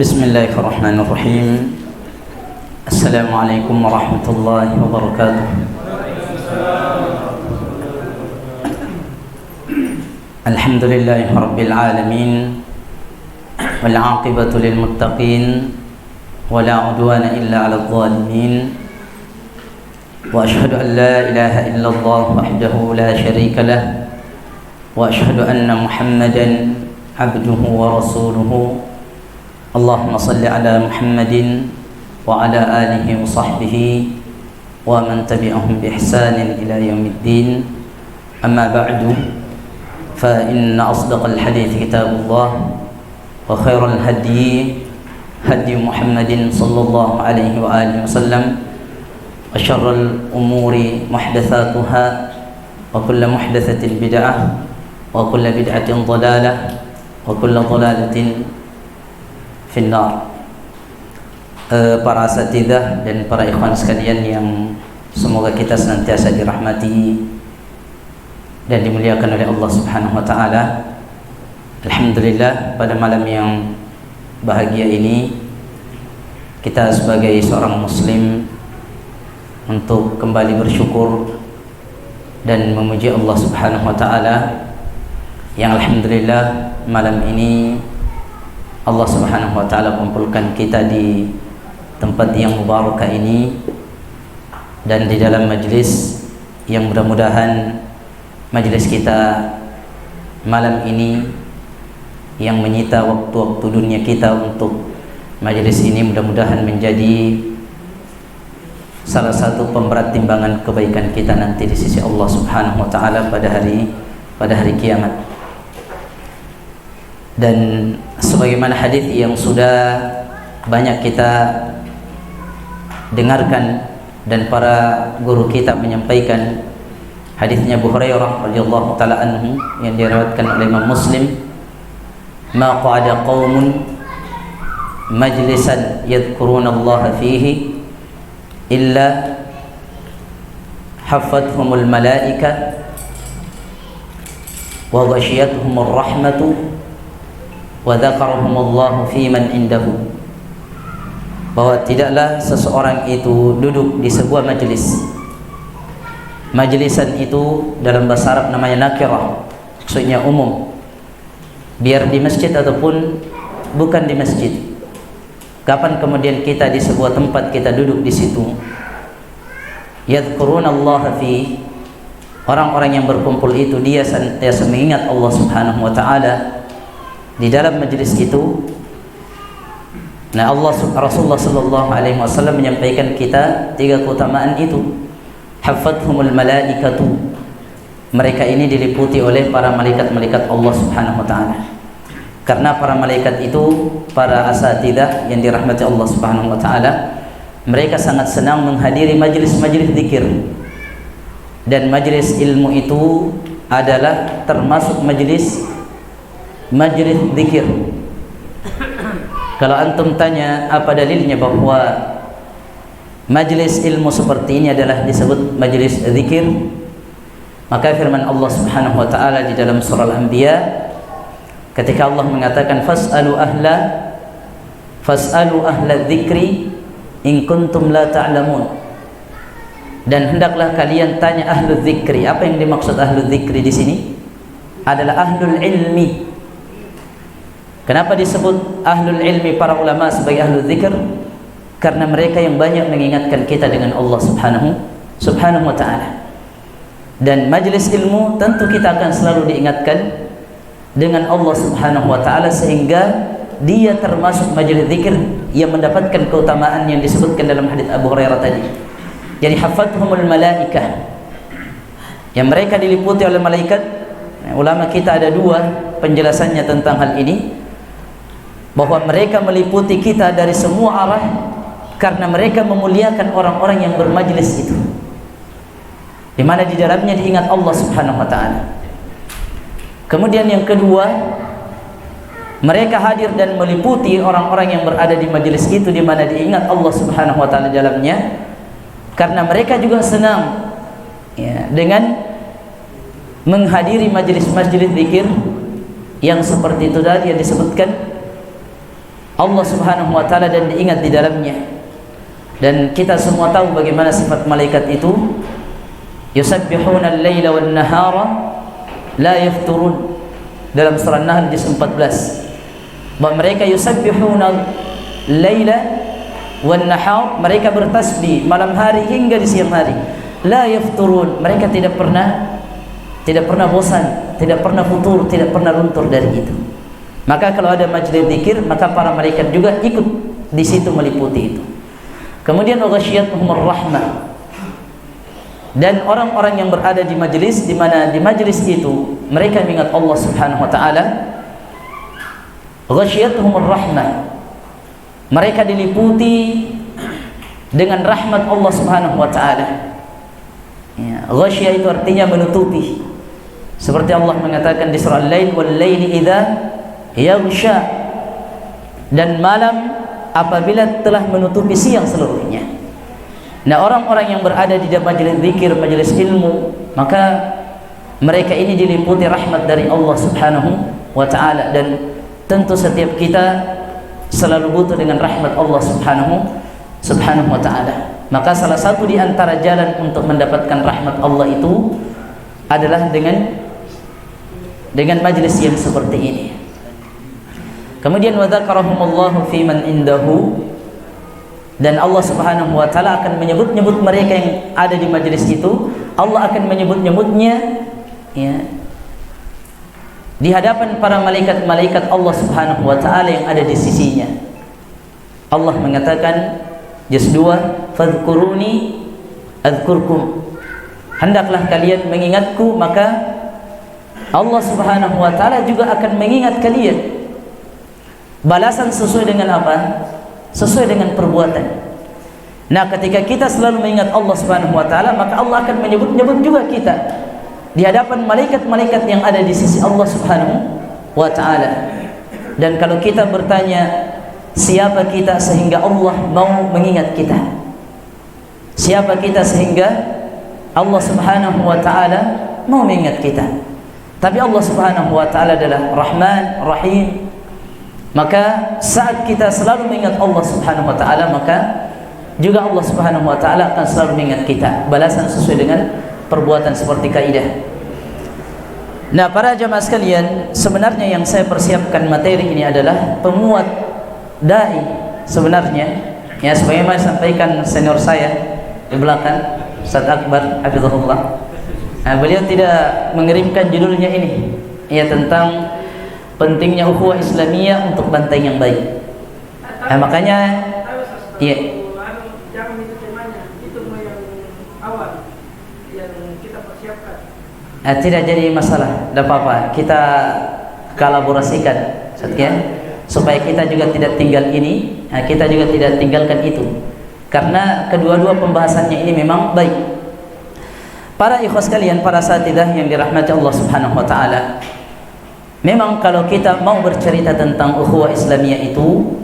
Bismillahirrahmanirrahim. Assalamualaikum warahmatullahi wabarakatuh. Alhamdulillahi rabbil alamin, wal 'aqibatu lil muttaqin, wa la 'udwana illa 'alal zalimin. Wa asyhadu an la ilaha illallah wahdahu la syarika lah, wa asyhadu anna Muhammadan 'abduhu wa rasuluhu. Allahumma salli ala Muhammadin wa ala alihi wa sahbihi wa man tabi'ahum bi ihsanin ila yaumiddin. Amma ba'du, fa inna asdaqal hadits kitabullah wa khairal hadi hadi Muhammadin sallallahu alaihi wa alihi wasallam, wa syarrul umuri muhdatsatuha wa kullu muhdatsatin bid'ah wa kullu bid'atin dhalalah wa kullu dhalalatin finnar. Para asatidzah dan para ikhwan sekalian yang semoga kita senantiasa dirahmati dan dimuliakan oleh Allah Subhanahu wa taala. Alhamdulillah, pada malam yang bahagia ini kita sebagai seorang muslim untuk kembali bersyukur dan memuji Allah Subhanahu wa taala yang alhamdulillah malam ini Allah Subhanahu wa taala kumpulkan kita di tempat yang mubarakah ini dan di dalam majlis yang mudah-mudahan majlis kita malam ini yang menyita waktu-waktu dunia kita untuk majlis ini mudah-mudahan menjadi salah satu pemberat timbangan kebaikan kita nanti di sisi Allah Subhanahu wa taala pada hari kiamat. Dan sebagaimana hadis yang sudah banyak kita dengarkan dan para guru kita menyampaikan, hadisnya Abu Hurairah radhiyallahu taala anhu yang diriwayatkan oleh Imam Muslim, ma qa'ada qaumun majlisan yadhkurunallaha fihi illa haffathumul malaika wa ghashiyatuhumur rahmatu wa dzakarahumullahu fi man indahu. Bahwa tidaklah seseorang itu duduk di sebuah majlis. Majlisan itu dalam bahasa Arab namanya nakirah, maksudnya umum, biar di masjid ataupun bukan di masjid. Kapan kemudian kita di sebuah tempat kita duduk di situ, yadhkurunallaha fi, orang-orang yang berkumpul itu dia senantiasa mengingat Allah Subhanahu wa taala di dalam majlis itu. Nah, Rasulullah sallallahu alaihi wasallam menyampaikan kita tiga keutamaan itu. Haffathumul malaikatu, mereka ini diliputi oleh para malaikat-malaikat Allah Subhanahu wa taala. Karena para malaikat itu para asatidzah yang dirahmati Allah Subhanahu wa taala, mereka sangat senang menghadiri majlis-majlis zikir. Dan majlis ilmu itu adalah termasuk majlis zikir. Kalau antum tanya apa dalilnya bahwa majlis ilmu seperti ini adalah disebut majlis zikir, maka firman Allah Subhanahu wa taala di dalam surah Al-Anbiya ketika Allah mengatakan fas'alu ahla dzikri in kuntum la ta'lamun, dan hendaklah kalian tanya ahlu dzikri. Apa yang dimaksud ahlu dzikri di sini? Adalah ahlul ilmi. Kenapa disebut ahlul ilmi, para ulama sebagai ahlul dzikr? Karena mereka yang banyak mengingatkan kita dengan Allah Subhanahu wa taala. Dan majlis ilmu tentu kita akan selalu diingatkan dengan Allah Subhanahu wa taala, sehingga dia termasuk majlis zikir yang mendapatkan keutamaan yang disebutkan dalam hadis Abu Hurairah tadi. Jadi haffathumul malaikah, yang mereka diliputi oleh malaikat. Nah, ulama kita ada dua penjelasannya tentang hal ini, bahwa mereka meliputi kita dari semua arah karena mereka memuliakan orang-orang yang bermajlis itu, di mana di dalamnya diingat Allah Subhanahu wa taala. Kemudian yang kedua, mereka hadir dan meliputi orang-orang yang berada di majlis itu, di mana diingat Allah Subhanahu wa taala dalamnya, karena mereka juga senang ya, dengan menghadiri majlis-majlis zikir yang seperti itu tadi yang disebutkan Allah Subhanahu wa taala dan diingat di dalamnya. Dan kita semua tahu bagaimana sifat malaikat itu. Yusabbihuna al-laila wan-nahara la yafturun. Dalam surah Nahl juz 14. Bahwa mereka yusabbihuna al-laila wan-nahar, mereka bertasbih malam hari hingga di siang hari. La yafturun, mereka tidak pernah bosan, tidak pernah futur, tidak pernah luntur dari itu. Maka kalau ada majlis zikir, maka para malaikat juga ikut di situ meliputi itu. Kemudian ghasyiyatuhumur rahmah. Dan orang-orang yang berada di majlis, di mana di majlis itu mereka mengingat Allah Subhanahu wa taala, ghasyiyatuhumur rahmah. Mereka diliputi dengan rahmat Allah Subhanahu wa taala. Ya, ghasyiyah itu artinya menutupi. Seperti Allah mengatakan di surah Al-Lail, wal laili idza yaghsha, dan malam apabila telah menutupi siang seluruhnya. Nah, orang-orang yang berada di majelis zikir, majelis ilmu, maka mereka ini diliputi rahmat dari Allah Subhanahu wa taala, dan tentu setiap kita selalu butuh dengan rahmat Allah Subhanahu wa taala. Maka salah satu di antara jalan untuk mendapatkan rahmat Allah itu adalah dengan majelis yang seperti ini. Kemudian wa dzakarahumullahu fi man indahu, dan Allah Subhanahu wa taala akan menyebut-nyebut mereka yang ada di majelis itu. Allah akan menyebut-nyebutnya ya di hadapan para malaikat-malaikat Allah Subhanahu wa taala yang ada di sisinya. Allah mengatakan juz 2, fadhkuruni adzkurkum. Hendaklah kalian mengingatku, maka Allah Subhanahu wa taala juga akan mengingat kalian. Balasan sesuai dengan apa? Sesuai dengan perbuatan. Nah, ketika kita selalu mengingat Allah Subhanahu wa taala, maka Allah akan menyebut-nyebut juga kita di hadapan malaikat-malaikat yang ada di sisi Allah Subhanahu wa taala. Dan kalau kita bertanya, siapa kita sehingga Allah mau mengingat kita? Siapa kita sehingga Allah Subhanahu wa taala mau mengingat kita? Tapi Allah Subhanahu wa taala adalah Rahman, Rahim. Maka saat kita selalu mengingat Allah Subhanahu wa taala, maka juga Allah Subhanahu wa taala akan selalu mengingat kita. Balasan sesuai dengan perbuatan seperti kaidah. Nah, para jamaah sekalian, sebenarnya yang saya persiapkan materi ini adalah pemuat dai sebenarnya. Ya, sebagaimana sampaikan senior saya di belakang, Ustaz Akbar hafizahullah. Nah, beliau tidak mengirimkan judulnya ini, ya, tentang pentingnya ukhuwah Islamiyah untuk banteng yang baik. Nah, makanya iya. Jangan itu temanya, itu yang awal yang kita persiapkan. Tidak jadi masalah, tidak apa-apa. Kita kolaborasikan, supaya kita juga tidak tinggal ini, kita juga tidak tinggalkan itu. Karena kedua-dua pembahasannya ini memang baik. Para ikhwas sekalian, para satidah yang dirahmati Allah Subhanahu wa taala. Memang kalau kita mau bercerita tentang ukhuwah Islamiyah itu,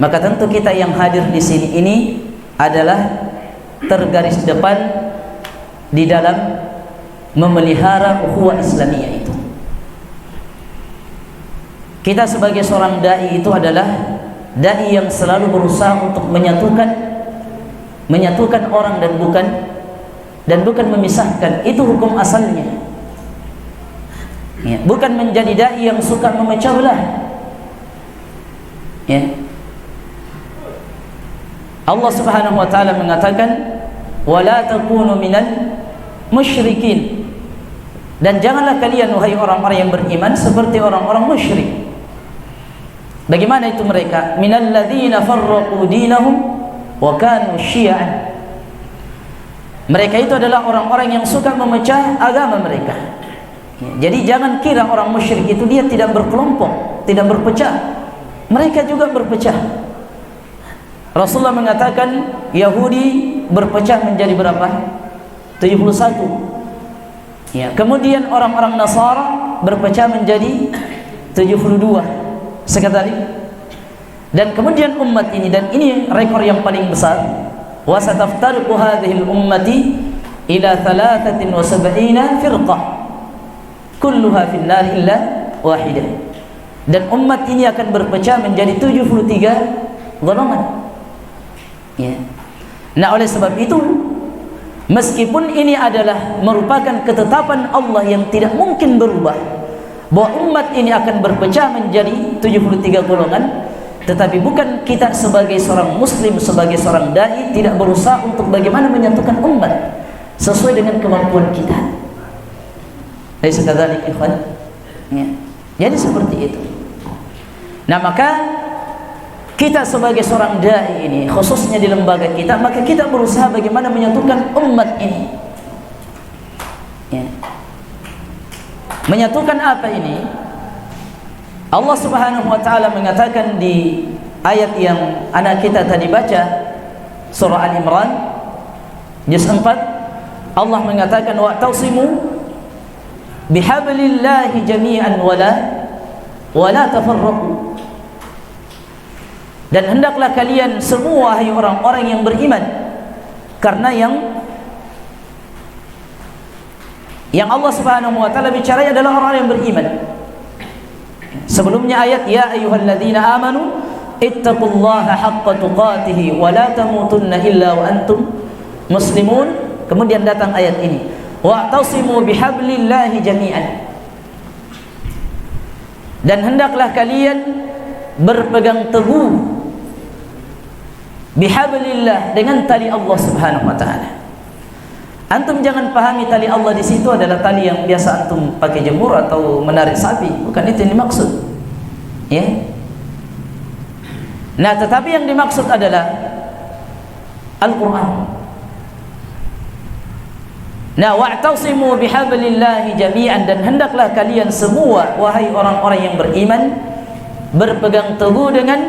maka tentu kita yang hadir di sini ini adalah tergaris depan di dalam memelihara ukhuwah Islamiyah itu. Kita sebagai seorang dai itu adalah dai yang selalu berusaha untuk menyatukan orang dan bukan memisahkan. Itu hukum asalnya. Ya, bukan menjadi dai yang suka memecah belah. Ya. Allah Subhanahu wa taala mengatakan, "Wala takunu minal musyrikin." Dan janganlah kalian wahai orang-orang yang beriman seperti orang-orang musyrik. Bagaimana itu mereka? Minal ladzina farraqu dinahum wa kanu syi'an. Mereka itu adalah orang-orang yang suka memecah agama mereka. Jadi jangan kira orang musyrik itu dia tidak berkelompok, tidak berpecah. Mereka juga berpecah. Rasulullah mengatakan Yahudi berpecah menjadi berapa? 71. Ya, kemudian orang-orang Nasara berpecah menjadi 72 sekali. Dan kemudian umat ini, dan ini rekor yang paling besar, wa sataftariqu hadhihi al-ummati ila 73 firqah kulluha fin nar illa wahidah. dan umat ini akan berpecah menjadi 73 golongan. Ya. Nah, oleh sebab itu, meskipun ini adalah merupakan ketetapan Allah yang tidak mungkin berubah, bahwa umat ini akan berpecah menjadi 73 golongan, tetapi bukan kita sebagai seorang muslim, sebagai seorang dai tidak berusaha untuk bagaimana menyatukan umat sesuai dengan kemampuan kita. Laisa kadzalik, ikhwan. Ya. Jadi seperti itu. Nah, maka kita sebagai seorang dai ini, khususnya di lembaga kita, maka kita berusaha bagaimana menyatukan umat ini. Ya. Menyatukan apa ini? Allah Subhanahu wa taala mengatakan di ayat yang anak kita tadi baca, surah Al-Imran juz 4, Allah mengatakan wa'tasimu bihablillahi jami'an wala tafarraqu. Dan hendaklah kalian semua, hai orang-orang yang beriman, karena yang Allah Subhanahu wa taala bicara adalah orang-orang yang beriman. Sebelumnya ayat ya ayyuhalladzina amanu ittaqullaha haqqa tuqatih wa la tamutunna illa wa antum muslimun. Kemudian datang ayat ini wa'tasimu bihablillahi jami'an. Dan hendaklah kalian berpegang teguh bihablillah, dengan tali Allah Subhanahu wa taala. Antum jangan pahami tali Allah di situ adalah tali yang biasa antum pakai jemur atau menarik sapi, bukan itu yang dimaksud. Ya. Nah, tetapi yang dimaksud adalah Al-Qur'an. Nah, wa'tasimu bihablillahi jami'an, dan hendaklah kalian semua wahai orang-orang yang beriman berpegang teguh dengan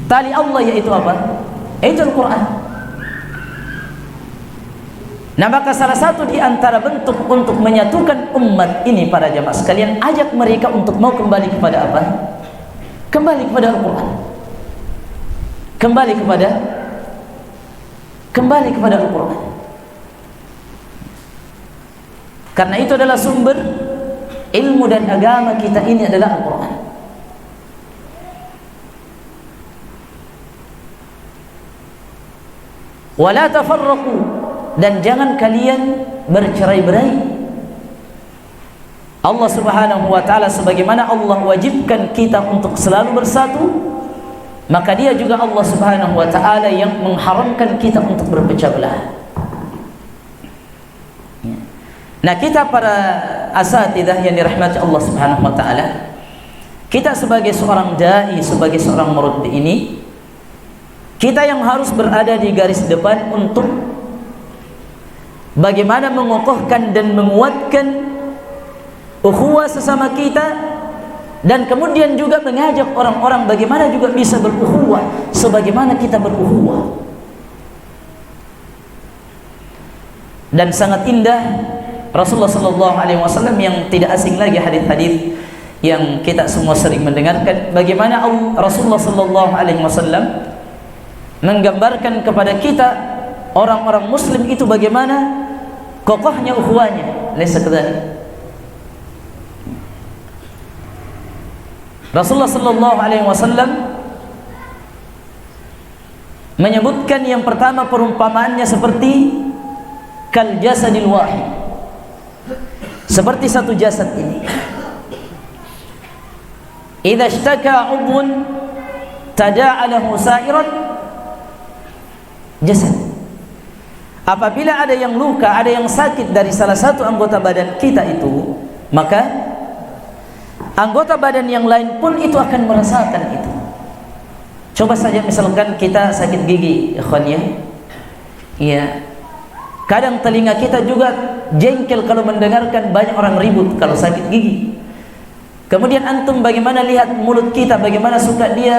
tali Allah, yaitu apa? Itu Al-Quran. Nah, maka salah satu di antara bentuk untuk menyatukan umat ini para jamaah sekalian, ajak mereka untuk mau kembali kepada apa? Kembali kepada Al-Quran. Kembali kepada Al-Quran. Karena itu adalah sumber ilmu dan agama kita ini adalah Al-Quran. Wala tafarraqu, dan jangan kalian bercerai-berai. Allah Subhanahu wa taala sebagaimana Allah wajibkan kita untuk selalu bersatu, maka dia juga Allah Subhanahu wa taala yang mengharamkan kita untuk berpecah belah. Nah, kita para asatidzah yang dirahmati Allah Subhanahu wa taala, kita sebagai seorang dai, sebagai seorang murabbi ini, kita yang harus berada di garis depan untuk bagaimana mengokohkan dan menguatkan ukhuwah sesama kita, dan kemudian juga mengajak orang-orang bagaimana juga bisa berukhuwah sebagaimana kita berukhuwah. Dan sangat indah Rasulullah sallallahu alaihi wasallam yang tidak asing lagi hadis-hadis yang kita semua sering mendengarkan, bagaimana Rasulullah sallallahu alaihi wasallam menggambarkan kepada kita orang-orang muslim itu bagaimana kokohnya ukhuwahnya. Laisa kadzalik. Rasulullah sallallahu alaihi wasallam menyebutkan yang pertama perumpamaannya seperti kal jasadil wahid, seperti satu jasad ini. Idza ishtaka 'udwun tada'a lahu sa'iran jasad. Apabila ada yang luka, ada yang sakit dari salah satu anggota badan kita itu, maka anggota badan yang lain pun itu akan merasakan itu. Coba saja misalkan kita sakit gigi, ikhwan ya. Iya. Kadang telinga kita juga jengkel kalau mendengarkan banyak orang ribut kalau sakit gigi. Kemudian antum bagaimana lihat mulut kita, bagaimana suka dia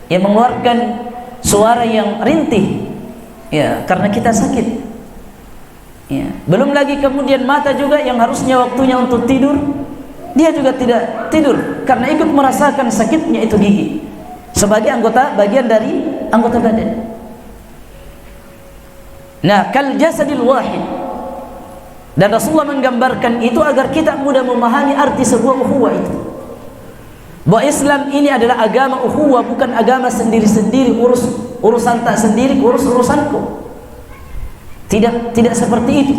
yang mengeluarkan suara yang rintih. Ya, karena kita sakit. Ya. Belum lagi kemudian mata juga yang harusnya waktunya untuk tidur, dia juga tidak tidur karena ikut merasakan sakitnya itu gigi sebagai anggota bagian dari anggota badan. Nah, kal jasadil wahid. Dan Rasulullah menggambarkan itu agar kita mudah memahami arti sebuah ukhuwah itu. bahwa Islam ini adalah agama ukhuwah, bukan agama sendiri-sendiri, urusan tak sendiri, urusanku. Tidak seperti itu.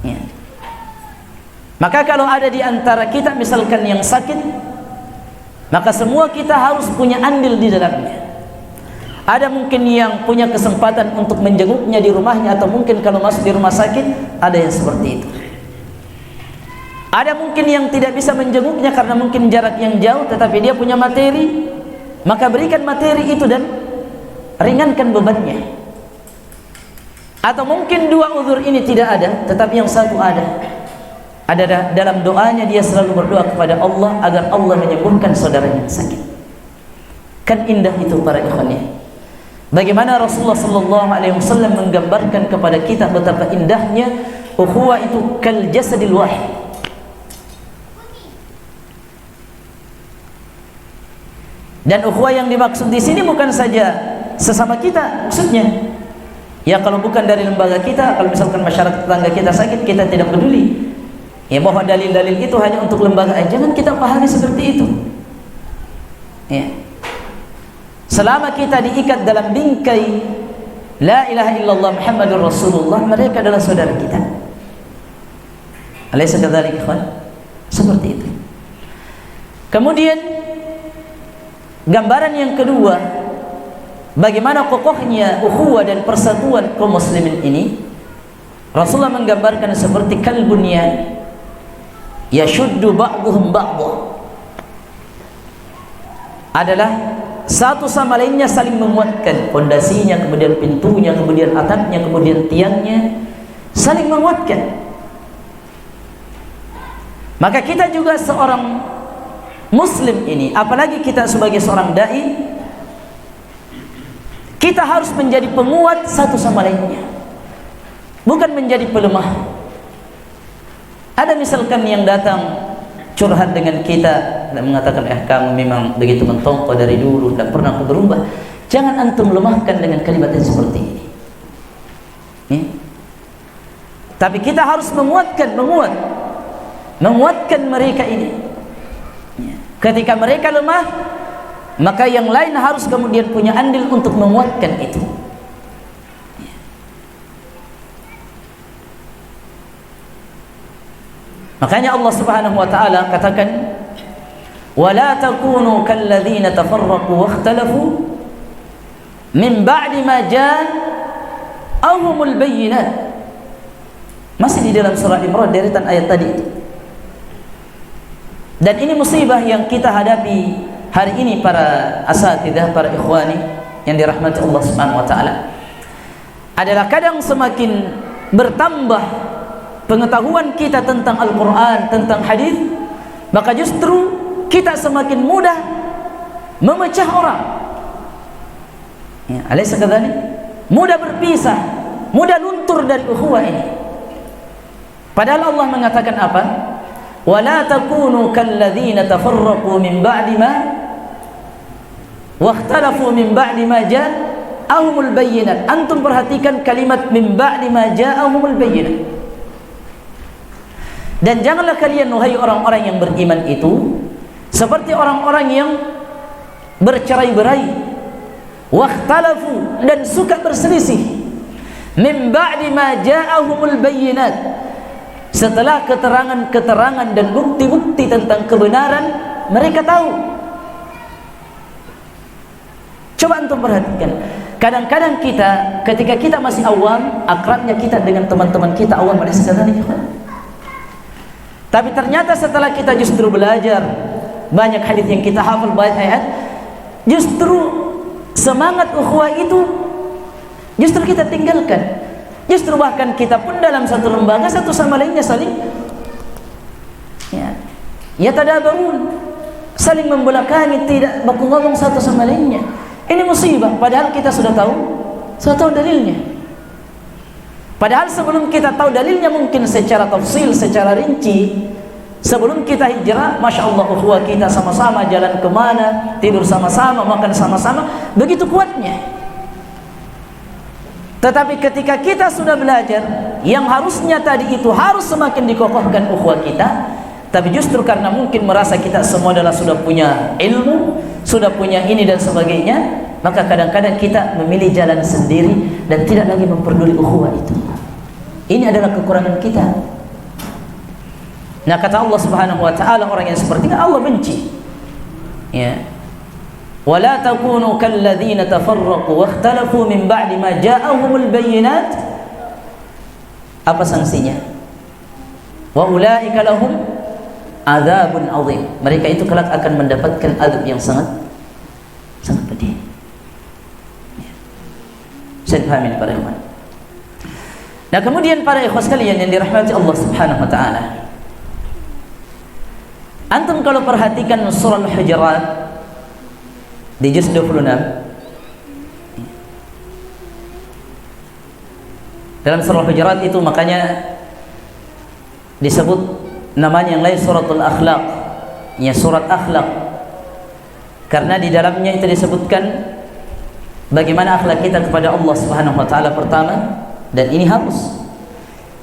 Ya. Maka kalau ada di antara kita misalkan yang sakit, maka semua kita harus punya andil di dalamnya. Ada mungkin yang punya kesempatan untuk menjenguknya di rumahnya, atau mungkin kalau masuk di rumah sakit ada yang seperti itu. Ada mungkin yang tidak bisa menjenguknya karena mungkin jarak yang jauh, tetapi dia punya materi, maka berikan materi itu dan ringankan bebannya. Atau mungkin dua uzur ini tidak ada, tetapi yang satu ada. Ada dalam doanya dia selalu berdoa kepada Allah agar Allah menyembuhkan saudaranya yang sakit. Kan indah itu para ikhwan ya. Bagaimana Rasulullah SAW menggambarkan kepada kita betapa indahnya ukhuwah itu kal jasadil wahid. Dan ukhuwah yang dimaksud di sini bukan saja sesama kita, maksudnya ya kalau bukan dari lembaga kita, kalau misalkan masyarakat tetangga kita sakit, kita tidak peduli. Ya bahwa dalil-dalil itu hanya untuk lembaga, jangan kita pahami seperti itu. Ya. Selama kita diikat dalam bingkai la ilaha illallah Muhammadur Rasulullah, mereka adalah saudara kita. Alaysa kadzalik ikhwan? Seperti itu. Kemudian gambaran yang kedua, bagaimana kokohnya ukhuwah dan persatuan kaum muslimin ini. Rasulullah menggambarkan seperti kalbunyan yashuddu ba'dhum ba'dha, adalah satu sama lainnya saling menguatkan, pondasinya, kemudian pintunya, kemudian atapnya, kemudian tiangnya, saling menguatkan. Maka kita juga seorang muslim ini, apalagi kita sebagai seorang dai, kita harus menjadi penguat satu sama lainnya, bukan menjadi pelemah. Ada misalkan yang datang curhat dengan kita dan mengatakan, kamu memang begitu mentongko dari dulu, tidak pernah berubah. Jangan antum lemahkan dengan kalimat yang seperti ini. Ya. Tapi kita harus menguatkan mereka ini. Ya. Ketika mereka lemah, maka yang lain harus kemudian punya andil untuk menguatkan itu. Makanya Allah Subhanahu wa taala katakan, "Wala takunu kalladzina tafarraqu wa ikhtalafu min ba'di ma ja'ahumul bayyinat." Masih di dalam surah Imran, deretan ayat tadi itu. Dan ini musibah yang kita hadapi hari ini para asatidzah, para ikhwani yang dirahmati Allah Subhanahu wa taala. Adalah kadang semakin bertambah pengetahuan kita tentang Al-Quran, tentang hadis, maka justru kita semakin mudah memecah orang. Ya, alaysa kadzalik? Mudah berpisah, mudah luntur dari ukhuwah ini. Padahal Allah mengatakan apa? "Wala takunu kalladzina tafarraqu min ba'di ma wakhtalafu min ba'di ma ja'ahumul bayyinat." Antum perhatikan kalimat min ba'di ma ja'ahumul bayyinat. Dan janganlah kalian, wahai orang-orang yang beriman itu, seperti orang-orang yang bercerai-berai, wakhtalafu, dan suka berselisih, min ba'di ma ja'ahumul bayyinat, setelah keterangan-keterangan dan bukti-bukti tentang kebenaran mereka tahu. Coba antum perhatikan, kadang-kadang kita ketika kita masih awam, akrabnya kita dengan teman-teman kita awam, ada sekali. Tapi ternyata setelah kita justru belajar banyak hadis yang kita hafal, banyak ayat, justru semangat ukhuwah itu justru kita tinggalkan. Justru bahkan kita pun dalam satu lembaga satu sama lainnya saling ya tadabarun, saling membelakangi, tidak baku ngomong satu sama lainnya. Ini musibah, padahal kita sudah tahu dalilnya. Padahal sebelum kita tahu dalilnya mungkin secara tafsil, secara rinci, sebelum kita hijrah, Masya Allah ukhuwah kita sama-sama jalan kemana, tidur sama-sama, makan sama-sama, begitu kuatnya. Tetapi ketika kita sudah belajar, yang harusnya tadi itu harus semakin dikokohkan ukhuwah kita, tapi justru karena mungkin merasa kita semua adalah sudah punya ilmu, sudah punya ini dan sebagainya, maka kadang-kadang kita memilih jalan sendiri dan tidak lagi memperduli ukhuwah itu. Ini adalah kekurangan kita. Nah, kata Allah Subhanahu wa taala, orang yang seperti ini Allah benci. Ya. Wala takunu kalladzina tafarraqu wakhtalafu min ba'di ma ja'ahumul bayyinat. Apa sanksinya? Wa ulaika lahum adzabun azim. Mereka itu kelak akan mendapatkan azab yang sangat pedih. Ya. Saya pahami para ikhwan. Nah, kemudian para ikhwan sekalian yang dirahmati Allah Subhanahu wa taala. Antum kalau perhatikan surah Al-Hujurat di juz 26, dalam surah Al-Hujurat itu makanya disebut namanya yang lain suratul akhlaq, ya surat akhlak, karena di dalamnya itu disebutkan bagaimana akhlak kita kepada Allah Subhanahu wa taala pertama, dan ini harus,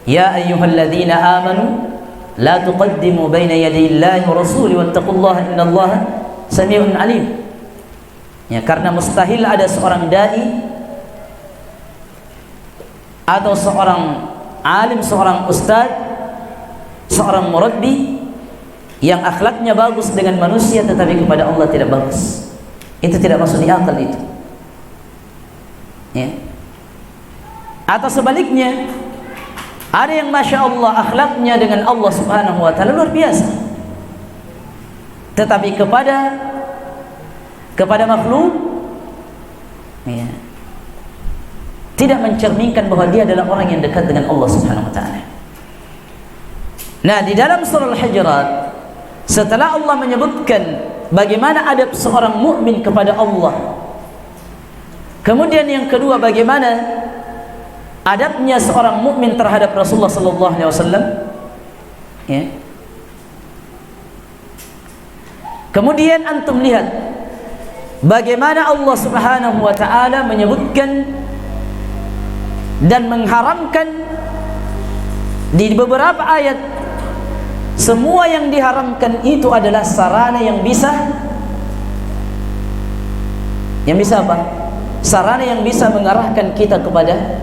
ya ayyuhalladzina amanu la tuqaddimu baina yadayillahi wa rasuli wattaqullaha innallaha samii'un 'alim. Ya, karena mustahil ada seorang dai atau seorang alim, seorang ustaz, seorang murabbi yang akhlaknya bagus dengan manusia tetapi kepada Allah tidak bagus. Itu tidak masuk di akal itu. Ya. Atau sebaliknya, ada yang masya Allah akhlaknya dengan Allah Subhanahu wa taala luar biasa, tetapi kepada makhluk, ya, tidak mencerminkan bahwa dia adalah orang yang dekat dengan Allah Subhanahu wa taala. Nah, di dalam surah Al-Hujurat, setelah Allah menyebutkan bagaimana adab seorang mukmin kepada Allah, kemudian yang kedua bagaimana adabnya seorang mukmin terhadap Rasulullah sallallahu alaihi wasallam, ya. Kemudian antum lihat bagaimana Allah Subhanahu wa taala menyebutkan dan mengharamkan di beberapa ayat. Semua yang diharamkan itu adalah sarana yang bisa apa? Sarana yang bisa mengarahkan kita kepada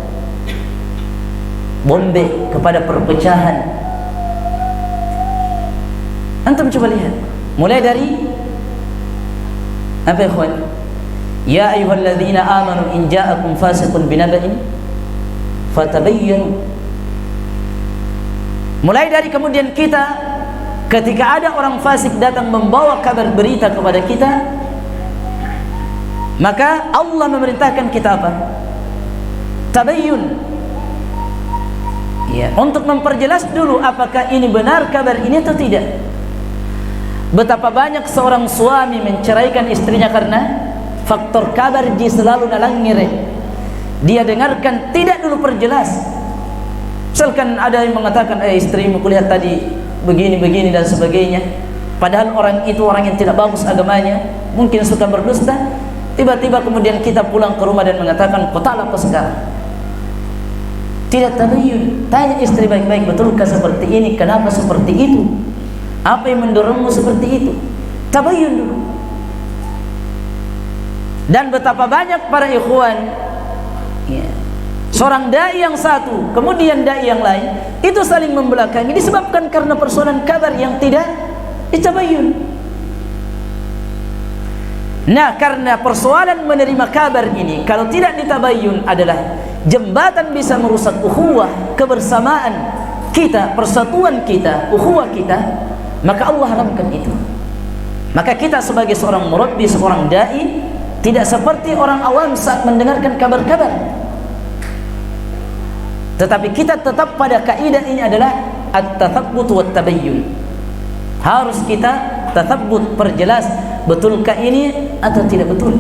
bombe, kepada perpecahan. Antum coba lihat, mulai dari apa ikhwan? Ya ayyuhalladzina amanu in ja'akum fasiqun binaba'in fatabayyanu. Mulai dari kemudian kita ketika ada orang fasik datang membawa kabar berita kepada kita, maka Allah memerintahkan kita apa? Tabayyun. Ya, untuk memperjelas dulu apakah ini benar kabar ini atau tidak. Betapa banyak seorang suami menceraikan istrinya karena faktor kabar ji selalu nalangire. Dia dengarkan tidak dulu perjelas. Misalkan ada yang mengatakan, istrimu kulihat tadi begini-begini dan sebagainya, padahal orang itu orang yang tidak bagus agamanya, mungkin suka berdusta. Tiba-tiba kemudian kita pulang ke rumah dan mengatakan, kau talak kau sekarang. Tidak tabayyun. Tanya istri baik-baik, betulkah seperti ini? Kenapa seperti itu? Apa yang mendorongmu seperti itu? Tabayyun dulu. Dan betapa banyak para ikhwan, ya, seorang dai yang satu, kemudian dai yang lain, itu saling membelakangi disebabkan karena persoalan kabar yang tidak ditabayyun. Nah, karena persoalan menerima kabar ini kalau tidak ditabayyun adalah jembatan bisa merusak ukhuwah, kebersamaan kita, persatuan kita, ukhuwah kita, maka Allah haramkan itu. Maka kita sebagai seorang murabbi, seorang dai, tidak seperti orang awam saat mendengarkan kabar-kabar. Tetapi kita tetap pada kaidah ini adalah at-tathabbut wa at-tabayyun. Harus kita tathabbut, perjelas betulkah ini atau tidak betul.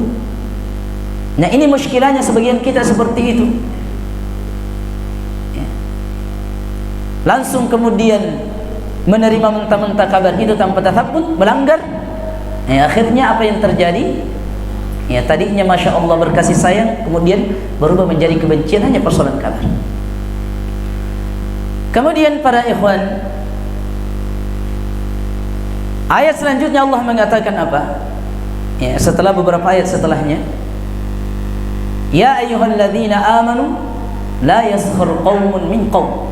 Nah, ini muskilahnya sebagian kita seperti itu. Ya. Langsung kemudian menerima mentah-mentah kabar itu tanpa tathabbut, melanggar. Ya, akhirnya apa yang terjadi? Ya, tadinya masya Allah berkasih sayang, kemudian berubah menjadi kebencian hanya persoalan kabar. Kemudian para ikhwan, Ayat selanjutnya Allah mengatakan apa? Ya, setelah beberapa ayat setelahnya, ya ayyuhalladzina amanu la yaskhar qaumun min qaum.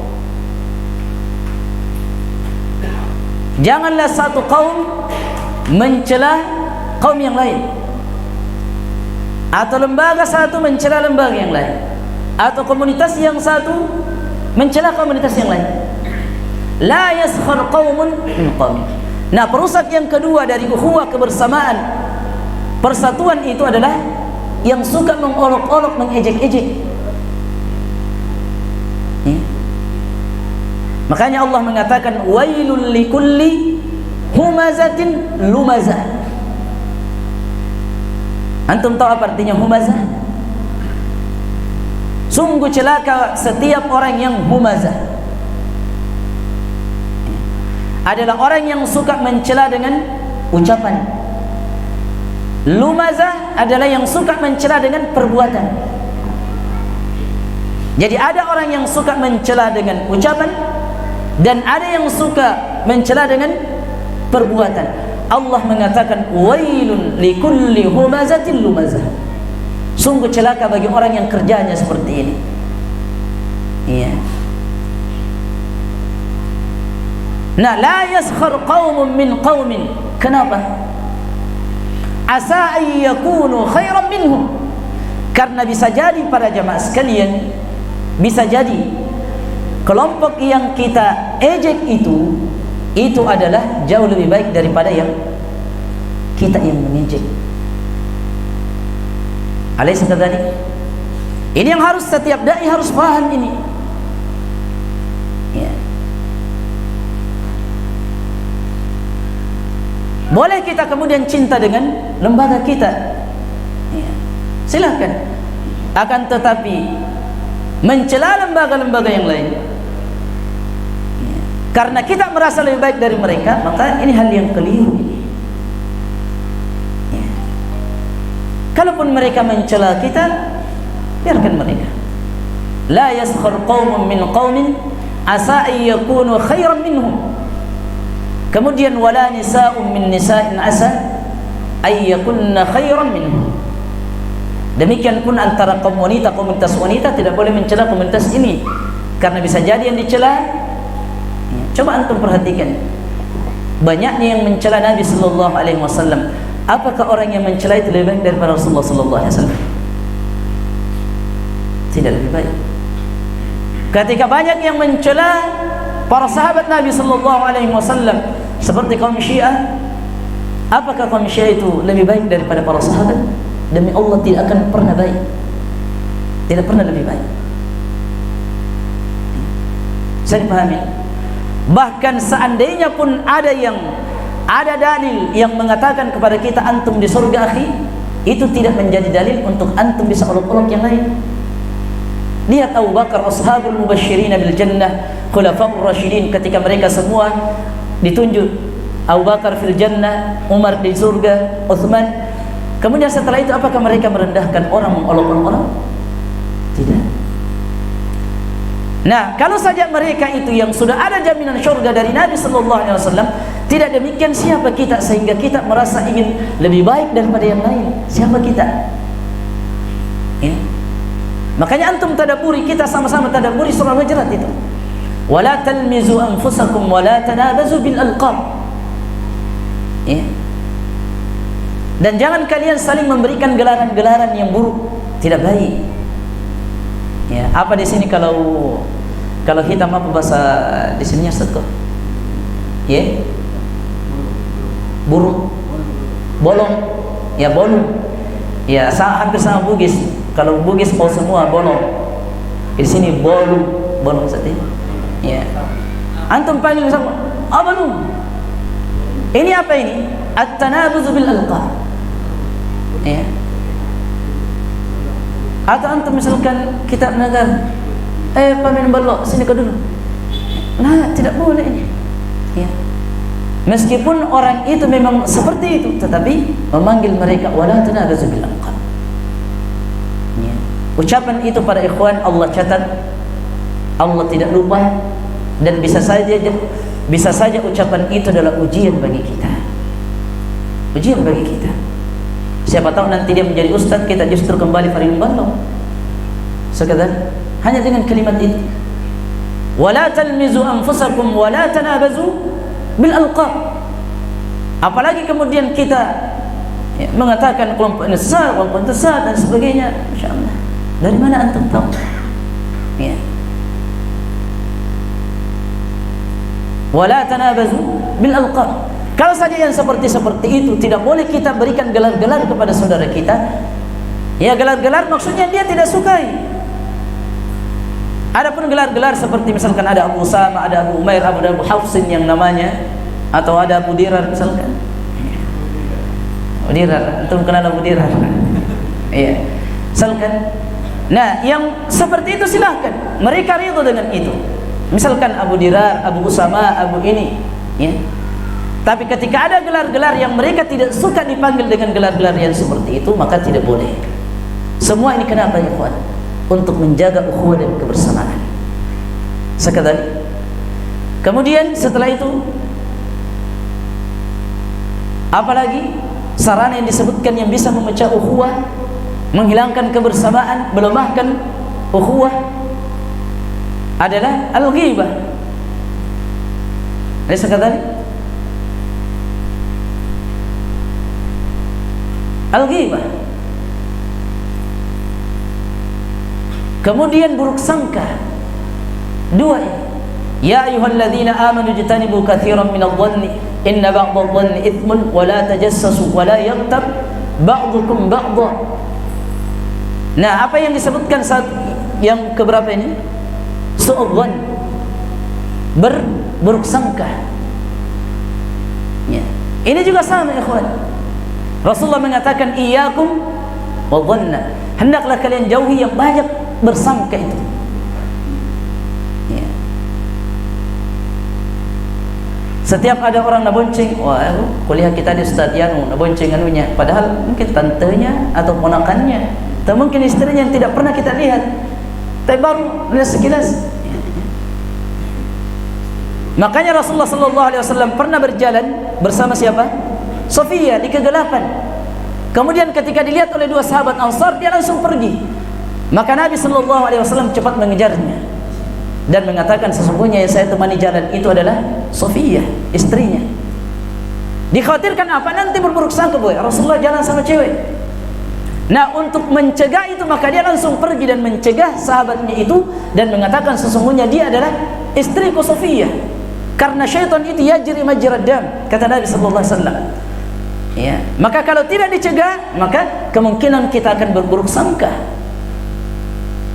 Janganlah satu kaum mencela kaum yang lain, atau lembaga satu mencela lembaga yang lain, atau komunitas yang satu mencela komunitas yang lain. La yaskhar qaumun min qaum. Nah, perusak yang kedua dari ukhuwah kebersamaan, persatuan itu adalah yang suka mengolok-olok, mengejek-ejek. Ya. Makanya Allah mengatakan wailul likulli humazatin lumazah. Antum tahu apa artinya humazah? Sungguh celaka setiap orang yang humazah. Adalah orang yang suka mencela dengan ucapan. Lumazah adalah yang suka mencela dengan perbuatan. Jadi ada orang yang suka mencela dengan ucapan, dan ada yang suka mencela dengan perbuatan. Allah mengatakan wailun likulli humazatin lumazah. Sungguh celaka bagi orang yang kerjanya seperti ini. Iya. Nah, la yaskhar qaumun min qaumin. Kenapa? Asa an yakunu khairan minhum. Karena bisa jadi para jamaah sekalian, bisa jadi kelompok yang kita ejek itu adalah jauh lebih baik daripada yang kita yang mengejek. Alaysa kadzalik? Ini yang harus setiap dai harus paham ini. Ya. Boleh kita kemudian cinta dengan lembaga kita, ya, silakan. Akan tetapi mencela lembaga-lembaga yang lain, ya, karena kita merasa lebih baik dari mereka, maka ini hal yang keliru. Ya. Kalaupun mereka mencela kita, biarkan mereka. La yaskhar qaumun min qaumin asa an yakunu khairan minhum. Kemudian wala nisa'un min nisa'in asa ay yakunna khairan minhum. Demikian pun antara kaum wanita, komunitas wanita tidak boleh mencela komunitas ini, karena bisa jadi yang dicela. Coba antum perhatikan, banyaknya yang mencela Nabi sallallahu alaihi wasallam. Apakah orang yang mencela itu lebih baik daripada Rasulullah sallallahu alaihi wasallam? Tidak lebih baik. Ketika banyak yang mencela para sahabat Nabi sallallahu alaihi wasallam seperti kaum Syiah, apakah kaum Syiah itu lebih baik daripada para sahabat? Demi Allah tidak akan pernah baik. Tidak pernah lebih baik. Saya dipahami. Bahkan seandainya pun ada dalil yang mengatakan kepada kita antum di surga akhi, itu tidak menjadi dalil untuk antum bisa olok-olok yang lain. Lihat Abu Bakar, ashabul mubasysyirin bil jannah, khulafaur rasyidin, ketika mereka semua ditunjuk, Abu Bakar fil jannah, Umar di surga, Utsman. Kemudian setelah itu apakah mereka merendahkan orang, mengolok-olok orang? Tidak. Nah, kalau saja mereka itu yang sudah ada jaminan syurga dari Nabi sallallahu alaihi wasallam, tidak demikian siapa kita sehingga kita merasa ingin lebih baik daripada yang lain? Siapa kita? Ya. Makanya antum tadabburi, kita sama-sama tadabburi surah Hujurat itu. Wala talmizu anfusakum wala tanabazu bil alqab. Ya. Dan jangan kalian saling memberikan gelaran-gelaran yang buruk, tidak baik. Ya, apa di sini kalau hitam apa bahasa di sininya Ustaz? Ya. Buruk. Bolong. Ya, bolong. Ya, hampir sama Bugis. Kalau Bugis mau semua bolong. Di sini bolong Ustaz. Ya. Antum panggil sama, apa lu? Ini apa ini? At-tanabuz bil alqab. Ya. Atau antum misalkan kita negara, pamen balok sini ke dulu. Nah, tidak boleh ini. Ya. Meskipun orang itu memang seperti itu, tetapi memanggil mereka wala tanabazu bil alqab. Ya. Ucapan itu para ikhwan Allah catat, Allah tidak lupa, dan bisa saja ucapan itu adalah ujian bagi kita. ujian bagi kita. Siapa tahu nanti dia menjadi ustaz, kita justru kembali faring balong. Sekedar hanya dengan kalimat itu. Wala talmizu anfusakum wala tanabazu bil alqab. Apalagi kemudian kita mengatakan kelompok ini sesat, kelompok itu sesat dan sebagainya. Masyaallah. Dari mana antum tahu? Ya. Wala tanabazu bil alqab. Kalau saja yang seperti itu tidak boleh kita berikan gelar-gelar kepada saudara kita. Ya, gelar-gelar maksudnya dia tidak sukai. Adapun gelar-gelar seperti misalkan ada Abu Usama, ada Abu Umair, ada Abu Hafsin yang namanya, atau ada Abu Dirar misalkan. Abu Dirar, antum kenal Abu Dirar? Iya. Misalkan, nah yang seperti itu silahkan. Mereka ridho dengan itu. Misalkan Abu Dirar, Abu Usama, Abu ini, ya. Tapi ketika ada gelar-gelar yang mereka tidak suka dipanggil dengan gelar-gelar yang seperti itu, maka tidak boleh. Semua ini kenapa ya ikhwan? Untuk menjaga ukhuwah dan kebersamaan. Sekadar. Kemudian setelah itu, apalagi sarana yang disebutkan yang bisa memecah ukhuwah, menghilangkan kebersamaan, melemahkan ukhuwah adalah al-ghibah. Ada sekadar al-ghibah. Kemudian buruk sangka. Dua ini. Ya ayyuhalladzina amanu jtanibu katsiran minadh-dhanni inna ba'dadh-dhanni itsmun wa la tajassasu wa la yaghtab ba'dukum ba'dha. Nah, apa yang disebutkan saat yang keberapa ini? Su'udzan. Buruk sangka. Ya. Ini juga sama ikhwan. Rasulullah mengatakan iyyakum wadhanna. Hendaklah kalian jauhi yang banyak bersangka itu. Ya. Setiap ada orang nabonceng, wah kuliah kita di Ustaz Yanu, nabonceng anunya, padahal mungkin tantenya atau ponakannya, atau mungkin istrinya yang tidak pernah kita lihat, tapi baru lihat sekilas. Makanya Rasulullah SAW pernah berjalan bersama siapa? Sofia di kegelapan. Kemudian ketika dilihat oleh dua sahabat Ansar, dia langsung pergi. Maka Nabi SAW cepat mengejarnya dan mengatakan sesungguhnya yang saya temani jalan itu adalah Sofia, istrinya. Dikhawatirkan apa? Nanti berburuk sangka boy, Rasulullah jalan sama cewek. Nah, untuk mencegah itu maka dia langsung pergi dan mencegah sahabatnya itu dan mengatakan sesungguhnya dia adalah istriku Sofia. Karena syaitan itu yajri majrad dam, kata Nabi SAW. Ya, maka kalau tidak dicegah, maka kemungkinan kita akan berburuk sangka.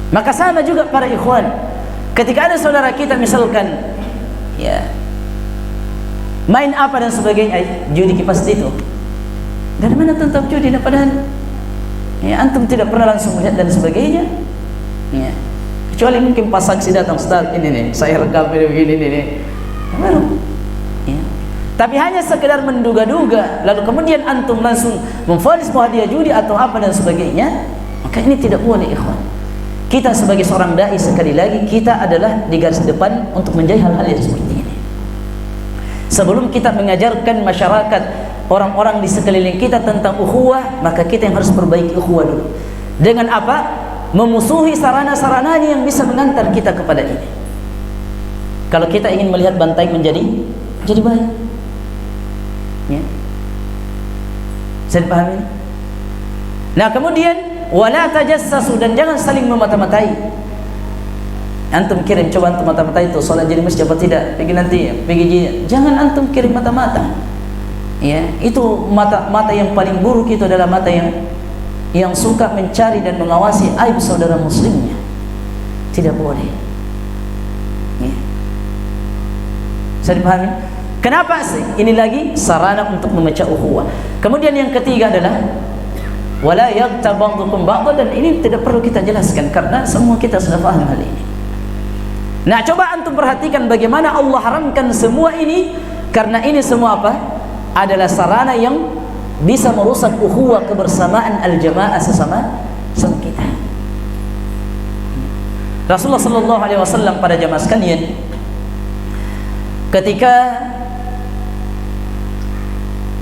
Maka sama juga para ikhwan, ketika ada saudara kita misalkan ya main apa dan sebagainya, judi kipas itu, dari mana tentang judi? Padahal ya antum tidak pernah langsung melihat dan sebagainya, ya. Kecuali mungkin pas saksi datang, Ustaz ini nih saya rekam video begini nih, baru ya. Tapi hanya sekedar menduga-duga lalu kemudian antum langsung memvonis bahwa dia judi atau apa dan sebagainya, maka ini tidak boleh ikhwan. Kita sebagai seorang dai, sekali lagi kita adalah di garis depan untuk menjauhi hal-hal yang seperti ini. Sebelum kita mengajarkan masyarakat, orang-orang di sekeliling kita tentang ukhuwah, maka kita yang harus perbaiki ukhuwah dulu. Dengan apa? Memusuhi sarana-sarananya yang bisa mengantar kita kepada ini. Kalau kita ingin melihat bantai menjadi baik, ya. Saya dipahami? Nah, kemudian wala tajassasu, dan jangan saling memata-matai. Antum kirim, coba antum mata-matai itu salat jadi masjid apa tidak, pergi nanti pergi, jangan antum kirim mata-mata. Ya, itu mata yang paling buruk, itu adalah mata yang suka mencari dan mengawasi aib saudara muslimnya. Tidak boleh. Ya. Saya dipahami? Kenapa sih? Ini lagi sarana untuk memecah ukhuwah. Kemudian yang ketiga adalah wala yaghtab ba'dukum ba'dha, dan ini tidak perlu kita jelaskan karena semua kita sudah paham hal ini. Nah, coba antum perhatikan bagaimana Allah haramkan semua ini, karena ini semua apa? Adalah sarana yang bisa merusak ukhuwah, kebersamaan al-jamaah sesama kita. Rasulullah SAW pada jamaah sekalian, ketika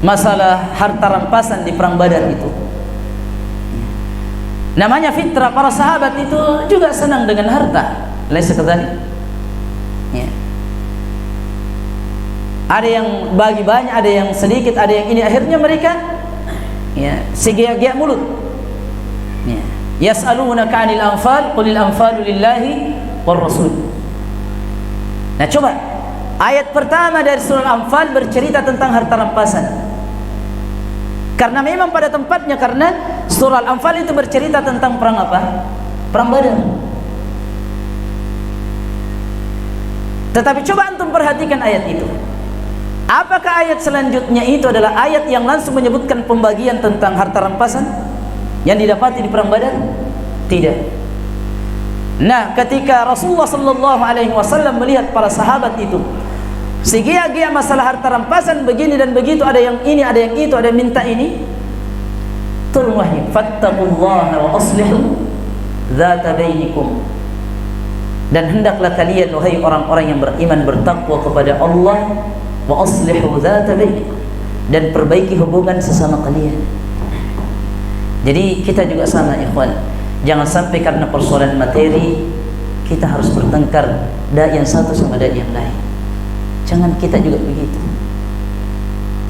masalah harta rampasan di perang Badar itu. Namanya fitrah, para sahabat itu juga senang dengan harta. Laisa kadzalik. Ya. Ada yang bagi banyak, ada yang sedikit, ada yang ini. Akhirnya mereka segiak-giak mulut. Ya. Yas'alunaka 'anil anfal, qulil anfalu lillahi war rasul. Nah, coba ayat pertama dari surah Al-Anfal bercerita tentang harta rampasan. Karena memang pada tempatnya, karena surah Al-Anfal itu bercerita tentang perang apa? Perang Badar. Tetapi coba antum perhatikan ayat itu. Apakah ayat selanjutnya itu adalah ayat yang langsung menyebutkan pembagian tentang harta rampasan yang didapati di perang Badar? Tidak. Nah, ketika Rasulullah sallallahu alaihi wasallam melihat para sahabat itu segiak-giak masalah harta rampasan begini dan begitu, ada yang ini, ada yang itu, ada yang minta ini, turun wahyu, fattaqullaha wa aslihu dzata bainikum. Dan hendaklah kalian wahai orang-orang yang beriman bertakwa kepada Allah, wa aslihu dzata bainikum, dan perbaiki hubungan sesama kalian. Jadi kita juga sama, ikhwan. Jangan sampai karena persoalan materi kita harus bertengkar dai yang satu sama dai yang lain. Jangan kita juga begitu.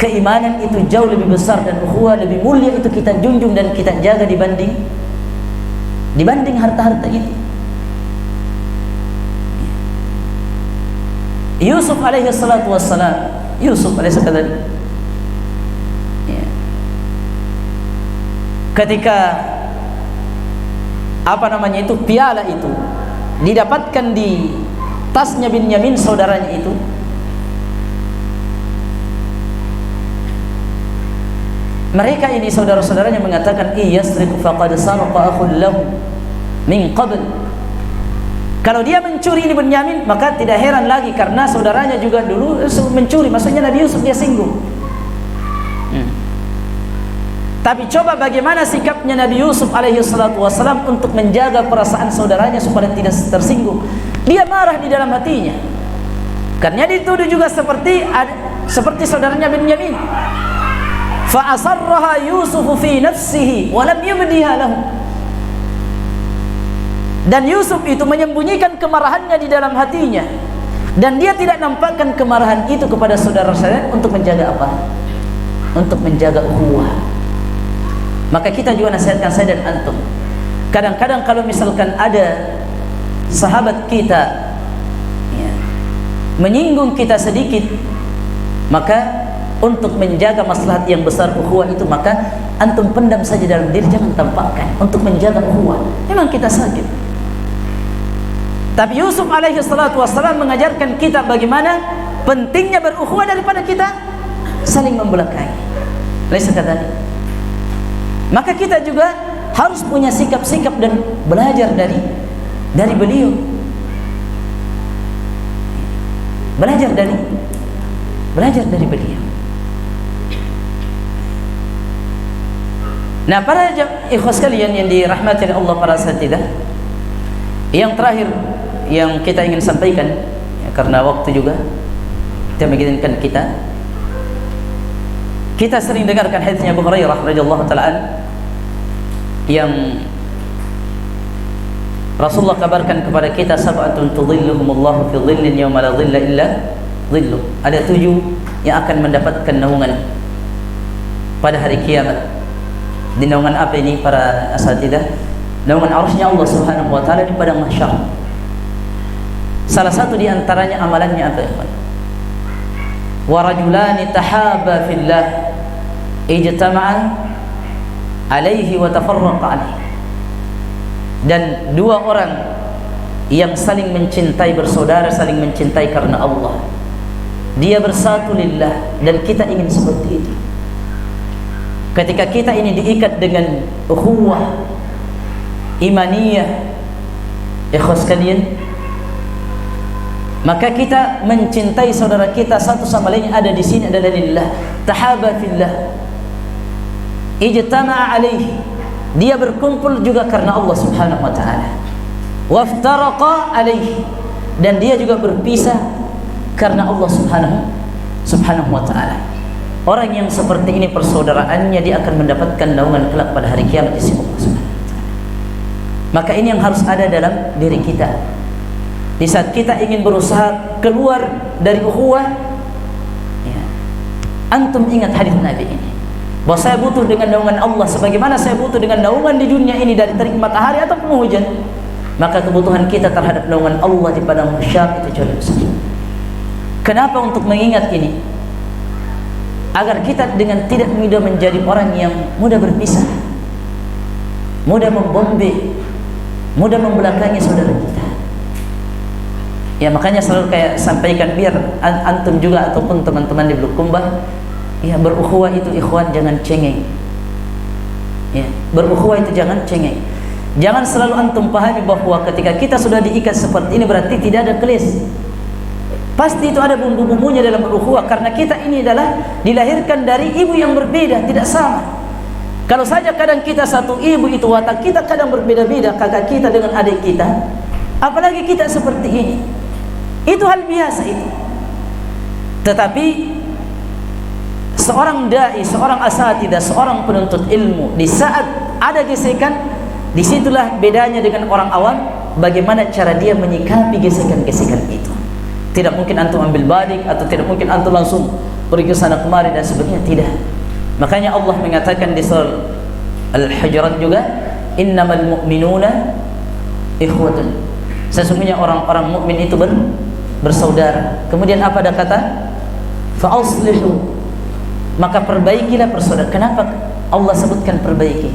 Keimanan itu jauh lebih besar dan ukhuwah lebih mulia itu kita junjung dan kita jaga dibanding harta-harta itu. Yusuf alaihi salatu wassalam, Yusuf alaihi salam, ketika piala itu didapatkan di tasnya Binyamin, saudaranya itu, mereka ini saudara-saudaranya mengatakan, iyasriq faqad saraqa akhun lahu min qabl. Kalau dia mencuri ini Binyamin, maka tidak heran lagi karena saudaranya juga dulu mencuri. Maksudnya Nabi Yusuf dia singgung. Tapi coba bagaimana sikapnya Nabi Yusuf alaihi salatu wassalam untuk menjaga perasaan saudaranya supaya tidak tersinggung. Dia marah di dalam hatinya. Karena dituduh juga seperti saudaranya Binyamin. Fa asarraha Yusuf fi nafsihi wa lam yubdiha lahu. Dan Yusuf itu menyembunyikan kemarahannya di dalam hatinya, dan dia tidak nampakkan kemarahan itu kepada saudara-saudara untuk menjaga apa? Untuk menjaga ukhuwah. Maka kita juga nasihatkan saya dan antum. Kadang-kadang kalau misalkan ada sahabat kita menyinggung kita sedikit, maka untuk menjaga maslahat yang besar ukhuwah itu, maka antum pendam saja dalam diri, jangan tampakkan untuk menjaga ukhuwah. Memang kita sakit. Tapi Yusuf alaihi salatu wassalam mengajarkan kita bagaimana pentingnya berukhuwah daripada kita saling membelakangi. Laisa kadzalik. Maka kita juga harus punya sikap-sikap dan belajar dari beliau. Belajar dari beliau. Nah, para ikhwas sekalian yang dirahmati Allah, para asatidzah, yang terakhir yang kita ingin sampaikan, karena waktu juga kita menginginkan kita sering dengarkan hadisnya Abu Hurairah radhiyallahu taala yang Rasulullah kabarkan kepada kita, sab'atun tudhilluhumullahu fi dhillin yawma la dhilla illa dhilluh. Ada 7 yang akan mendapatkan naungan pada hari kiamat. Di naungan apa ini para asatidzah? Naungan arsy-Nya Allah Subhanahu wa taala di padang mahsyar. Salah satu di antaranya amalannya apa, ikhwan? Wa rajulani tahaba fillah ijtama'a alaihi wa tafarraqa alaihi. Dan 2 orang yang saling mencintai, bersaudara, saling mencintai karena Allah, dia bersatu lillah, dan kita ingin seperti itu. Ketika kita ini diikat dengan ukhuwah imaniyah, ikhwas sekalian, maka kita mencintai saudara kita satu sama lain ada di sini adalah lillah. Tahaba fillah, ijtama'a alaihi, dia berkumpul juga karena Allah Subhanahu wa taala. Waftaraqa alaihi, dan dia juga berpisah karena Allah Subhanahu wa taala. Orang yang seperti ini persaudaraannya, dia akan mendapatkan naungan kelak pada hari kiamat di sisi Allah Subhanahu wa taala. Maka ini yang harus ada dalam diri kita. Di saat kita ingin berusaha keluar dari ukhuwah, ya, antum ingat hadis Nabi ini, bahwa saya butuh dengan naungan Allah sebagaimana saya butuh dengan naungan di dunia ini dari terik matahari ataupun hujan. Maka kebutuhan kita terhadap naungan Allah di padang mahsyar itu jauh lebih besar. Kenapa untuk mengingat ini? Agar kita dengan tidak mudah menjadi orang yang mudah berpisah, mudah membombe, mudah membelakangi saudara kita. Ya, makanya selalu kayak sampaikan, biar antum juga ataupun teman-teman di Bulukumbah, ya, berukhuwah itu ikhwan jangan cengeng. Ya, berukhuwah itu jangan cengeng. Jangan selalu antum pahami bahwa ketika kita sudah diikat seperti ini berarti tidak ada kelis. Pasti itu ada bumbu-bumbunya dalam berukhuwah, karena kita ini adalah dilahirkan dari ibu yang berbeda, tidak sama. Kalau saja kadang kita satu ibu, itu watak kita kadang berbeda-beda, kakak kita dengan adik kita, apalagi kita seperti ini. Itu hal biasa itu. Tetapi seorang dai, seorang asatidah, seorang penuntut ilmu, di saat ada gesekan, disitulah bedanya dengan orang awam, bagaimana cara dia menyikapi gesekan-gesekan itu. Tidak mungkin antum ambil balik, atau tidak mungkin antum langsung pergi ke sana kemari dan sebagainya, tidak. Makanya Allah mengatakan di surah Al-Hujurat juga, innamal mu'minuna ikhwatun. Sesungguhnya orang-orang mukmin itu bersaudara. Kemudian apa ada kata? Fa aslihu. Maka perbaikilah persaudaraan. Kenapa Allah sebutkan perbaiki?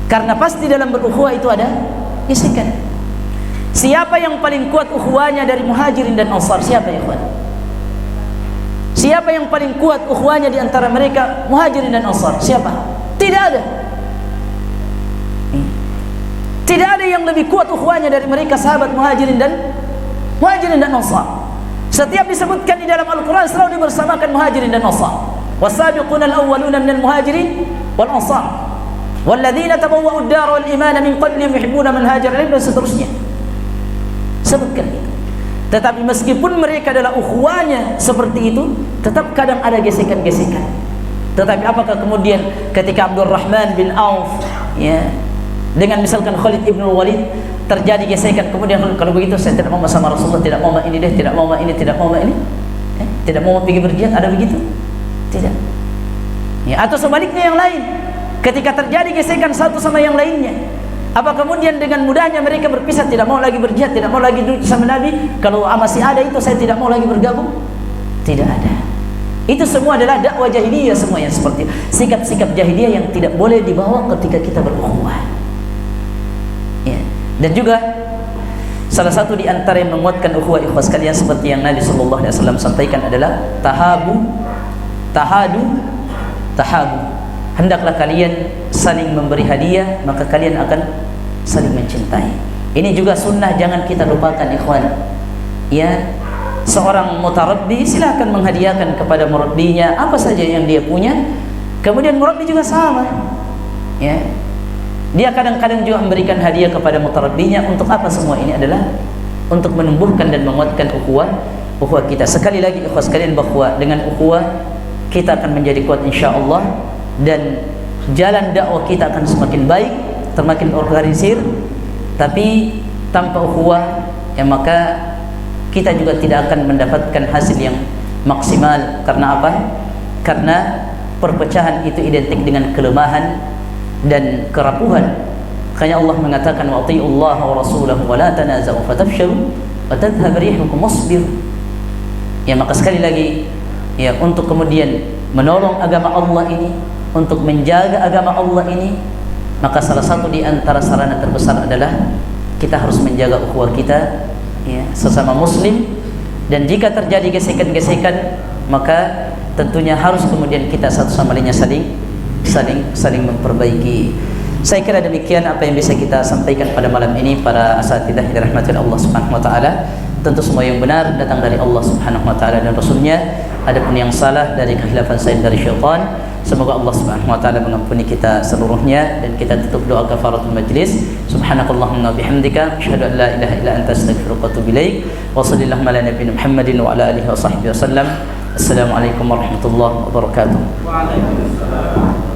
Karena pasti dalam berukhuwah itu ada gesekan. Siapa yang paling kuat ukhuwahnya dari Muhajirin dan Ansar? Siapa ya ikhwan? Siapa yang paling kuat ukhuwahnya di antara mereka Muhajirin dan Ansar? Siapa? Tidak ada. Tidak ada yang lebih kuat ukhuwahnya dari mereka sahabat Muhajirin dan Ansar. Setiap disebutkan di dalam Al-Quran selalu dibersamakan Muhajirin dan Ansar. Wasabiquna al-awwaluna minal Muhajirin wal Ansar. Walladzina tabawwa'u ad-dara wal imana min qablihim yuhibbuna man hajara ilaihim, dan seterusnya. Sebutkan itu. Tetapi meskipun mereka adalah ukhuwahnya seperti itu, tetap kadang ada gesekan-gesekan. Tetapi apakah kemudian ketika Abdurrahman bin Auf, ya, dengan misalkan Khalid ibn Walid terjadi gesekan, kemudian kalau begitu saya tidak mau bersama Rasulullah, tidak mau ini deh, tidak mau ini, tidak mau ini, tidak mau pergi berjihad, ada begitu? Tidak. Ya, atau sebaliknya yang lain, ketika terjadi gesekan satu sama yang lainnya, apa kemudian dengan mudahnya mereka berpisah, tidak mau lagi berjihad, tidak mau lagi duduk sama Nabi? Kalau masih ada itu, saya tidak mau lagi bergabung. Tidak ada. Itu semua adalah dakwah jahiliyah, semua yang seperti itu. Sikap-sikap jahiliyah yang tidak boleh dibawa ketika kita berukhuwah. Ya. Dan juga salah satu di antara yang menguatkan ukhuwah ikhwas sekalian seperti yang Nabi sallallahu alaihi wasallam sampaikan adalah tahabu. Hendaklah kalian saling memberi hadiah, maka kalian akan saling mencintai. Ini juga sunnah, jangan kita lupakan ikhwan. Ya, seorang mutarabbi silakan menghadiahkan kepada murabbinya apa saja yang dia punya. Kemudian murabbi juga sama. Ya. Dia kadang-kadang juga memberikan hadiah kepada mutarabbinya. Untuk apa semua ini? Adalah untuk menumbuhkan dan menguatkan ukhuwah kita. Sekali lagi ikhwan sekalian, bahwa dengan ukhuwah kita akan menjadi kuat insyaallah, dan jalan dakwah kita akan semakin baik, semakin organisir. Tapi tanpa ukhuwah, ya, maka kita juga tidak akan mendapatkan hasil yang maksimal. Karena apa? Karena perpecahan itu identik dengan kelemahan dan kerapuhan. Makanya Allah mengatakan, wa atiullaha wa rasulahu wa la tanaza'u fatafshalu wa tadhhab rihukum wasbiru. Ya, maka sekali lagi, ya, untuk kemudian menolong agama Allah ini, untuk menjaga agama Allah ini, maka salah satu di antara sarana terbesar adalah kita harus menjaga ukhuwah kita, ya, sesama muslim. Dan jika terjadi gesekan-gesekan, maka tentunya harus kemudian kita satu sama lainnya saling memperbaiki. Saya kira demikian apa yang bisa kita sampaikan pada malam ini para asatidah yang dirahmati Allah Subhanahu wa taala. Tentu semua yang benar datang dari Allah Subhanahu wa taala dan Rasulnya. Adapun yang salah dari kekhilafan saya dari syaitan, semoga Allah Subhanahu wa taala mengampuni kita seluruhnya. Dan kita tutup doa kafaratul majlis. Subhanakallahumma bihamdika asyhadu an la ilaha illa anta astaghfiruka wa atubu ilaik. Wa sallallahu ala nabiyina Muhammadin wa ala alihi wa sahbihi wasallam. Assalamualaikum warahmatullahi wabarakatuh. Waalaikumsalam.